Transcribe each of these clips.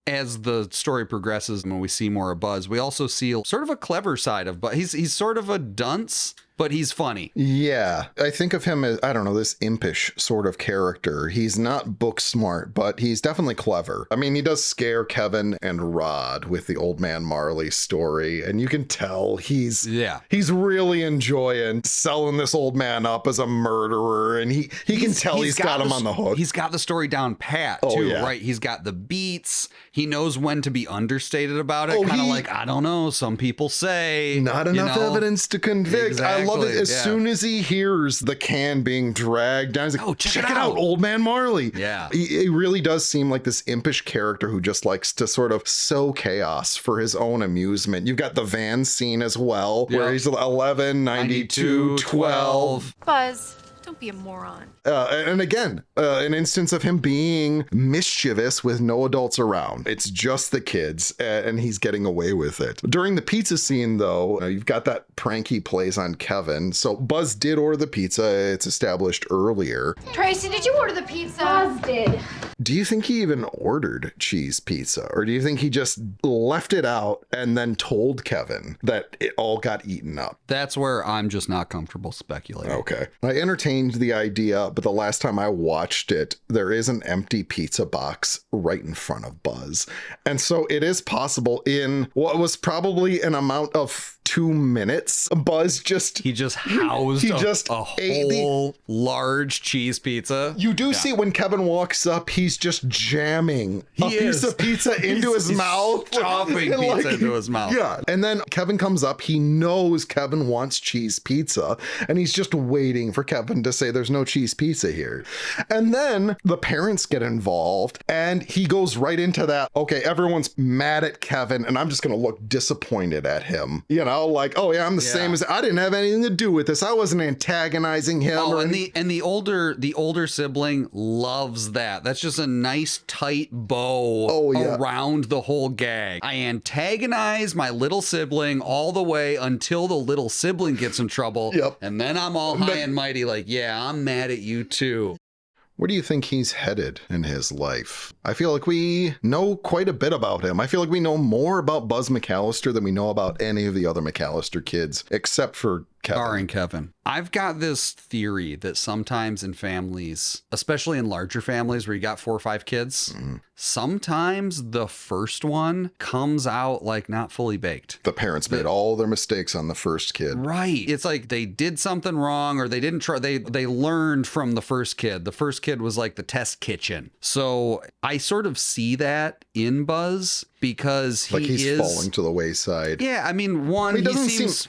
as the story progresses and when we see more of Buzz, we also see sort of a clever side of Buzz. He's sort of a dunce, but he's funny. Yeah, I think of him as, I don't know, this impish sort of character. He's not book smart, but he's definitely clever. I mean, he does scare Kevin and Rod with the Old Man Marley story, and you can tell he's really enjoying selling this old man up as a murderer, and he can tell he's got him on the hook. He's got the story down pat, too, right? He's got the beats. He knows when to be understated about it. Kind of like, I don't know, some people say. Not enough evidence to convict. Exactly. I love it. As soon as he hears the can being dragged down, he's like, oh, check it out, Old Man Marley. Yeah. He really does seem like this impish character who just likes to sort of sow chaos for his own amusement. You've got the van scene as well, where he's 11, 92, 12. Buzz, don't be a moron. And again, an instance of him being mischievous with no adults around. It's just the kids, and he's getting away with it. During the pizza scene, though, you've got that prank he plays on Kevin. So Buzz did order the pizza. It's established earlier. Tracy, did you order the pizza? Buzz did. Do you think he even ordered cheese pizza? Or do you think he just left it out and then told Kevin that it all got eaten up? That's where I'm just not comfortable speculating. Okay. I entertained the idea, but the last time I watched it, there is an empty pizza box right in front of Buzz. And so it is possible in what was probably an amount of 2 minutes, Buzz just... He just housed a whole large cheese pizza. You do see when Kevin walks up, he's just jamming a piece of pizza into his mouth. Stuffing pizza into his mouth. Yeah. And then Kevin comes up. He knows Kevin wants cheese pizza. And he's just waiting for Kevin to say there's no cheese pizza here. And then the parents get involved. And he goes right into that, okay, everyone's mad at Kevin. And I'm just going to look disappointed at him. You know, like, oh yeah, I'm the same as, I didn't have anything to do with this. I wasn't antagonizing him. Oh, and the older sibling loves that. That's just a nice tight bow around the whole gag. I antagonize my little sibling all the way until the little sibling gets in trouble. Yep. And then I'm all high and mighty like, yeah, I'm mad at you too. Where do you think he's headed in his life? I feel like we know quite a bit about him. I feel like we know more about Buzz McCallister than we know about any of the other McCallister kids, except for Kevin. Barring Kevin. I've got this theory that sometimes in families, especially in larger families where you got 4 or 5 kids, sometimes the first one comes out like not fully baked. The parents made all their mistakes on the first kid. Right. It's like they did something wrong or they didn't try. They learned from the first kid. The first kid was like the test kitchen. So I sort of see that in Buzz because he's falling to the wayside. Yeah. I mean, one,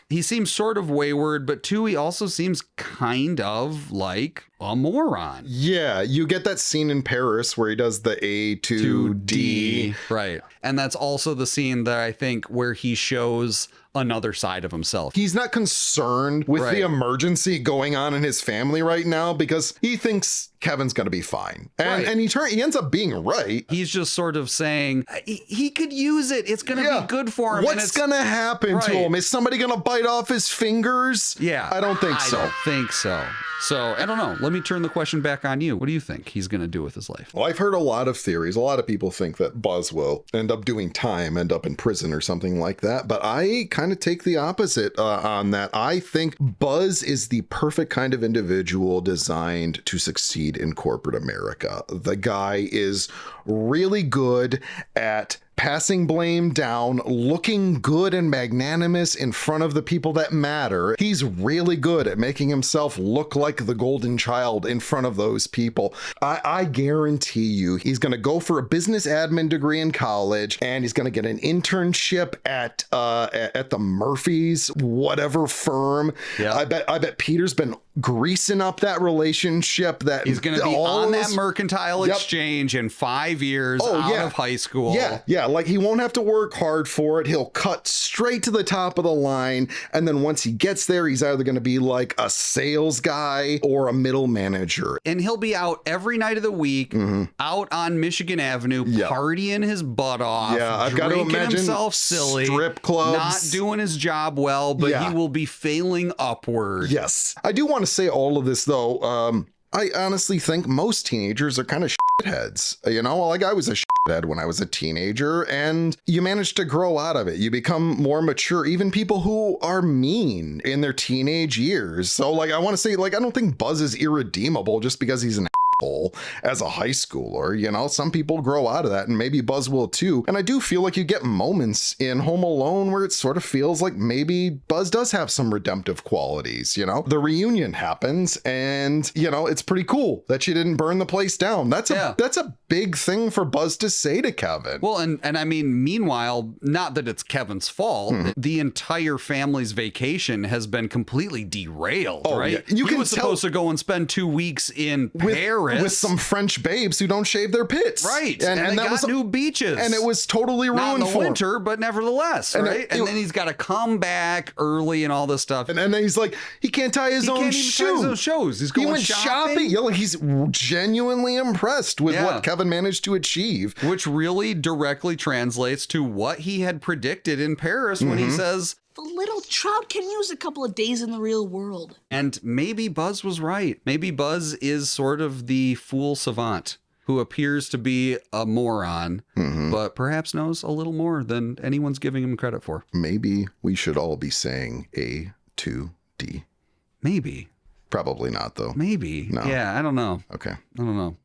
he seems sort of wayward, but 2, he also seems kind of like a moron. Yeah, you get that scene in Paris where he does the A to D. Right. And that's also the scene that I think where he shows another side of himself. He's not concerned with the emergency going on in his family right now because he thinks Kevin's going to be fine. And he ends up being right. He's just sort of saying he could use it. It's going to be good for him. What's going to happen to him? Is somebody going to bite off his fingers? Yeah. I don't think so. I don't think so. So I don't know. Let me turn the question back on you. What do you think he's going to do with his life? Well, I've heard a lot of theories. A lot of people think that Buzz will end up doing time, end up in prison or something like that. But I kind of take the opposite on that. I think Buzz is the perfect kind of individual designed to succeed in corporate America. The guy is really good at passing blame down, looking good and magnanimous in front of the people that matter. He's really good at making himself look like the golden child in front of those people. I guarantee you he's going to go for a business admin degree in college and he's going to get an internship at the Murphy's, whatever firm. Yeah. I bet Peter's been greasing up that relationship. That he's going to be on that mercantile exchange in 5 years out of high school. Yeah. Like he won't have to work hard for it. He'll cut straight to the top of the line. And then once he gets there, he's either going to be like a sales guy or a middle manager. And he'll be out every night of the week, out on Michigan Avenue, partying his butt off. Yeah, I've got to imagine himself silly, strip clubs, not doing his job well, but he will be failing upward. Yes. I do want to say all of this though. I honestly think most teenagers are kind of shitheads. You know, like I was a head when I was a teenager, and you manage to grow out of it. You become more mature, even people who are mean in their teenage years. So like, I want to say, like, I don't think Buzz is irredeemable just because he's an asshole as a high schooler. You know, some people grow out of that, and maybe Buzz will too. And I do feel like you get moments in Home Alone where it sort of feels like maybe Buzz does have some redemptive qualities. You know, the reunion happens, and you know, it's pretty cool that she didn't burn the place down. That's a big thing for Buzz to say to Kevin. Well, and I mean, meanwhile, not that it's Kevin's fault, the entire family's vacation has been completely derailed, right? Yeah. He was supposed to go and spend 2 weeks in Paris with some French babes who don't shave their pits, right? And they that got new beaches, and it was totally ruined not in the for winter, but nevertheless, right? And then he's got to come back early and all this stuff, and then he's like, he can't tie his own shoes. He's going shopping. Yeah, like he's genuinely impressed with what Kevin managed to achieve, which really directly translates to what he had predicted in Paris when he says, the little trout can use a couple of days in the real world. And maybe Buzz was right. Maybe Buzz is sort of the fool savant who appears to be a moron, but perhaps knows a little more than anyone's giving him credit for. Maybe we should all be saying A to D. Maybe. Probably not, though. Maybe. No. Yeah, I don't know. Okay. I don't know.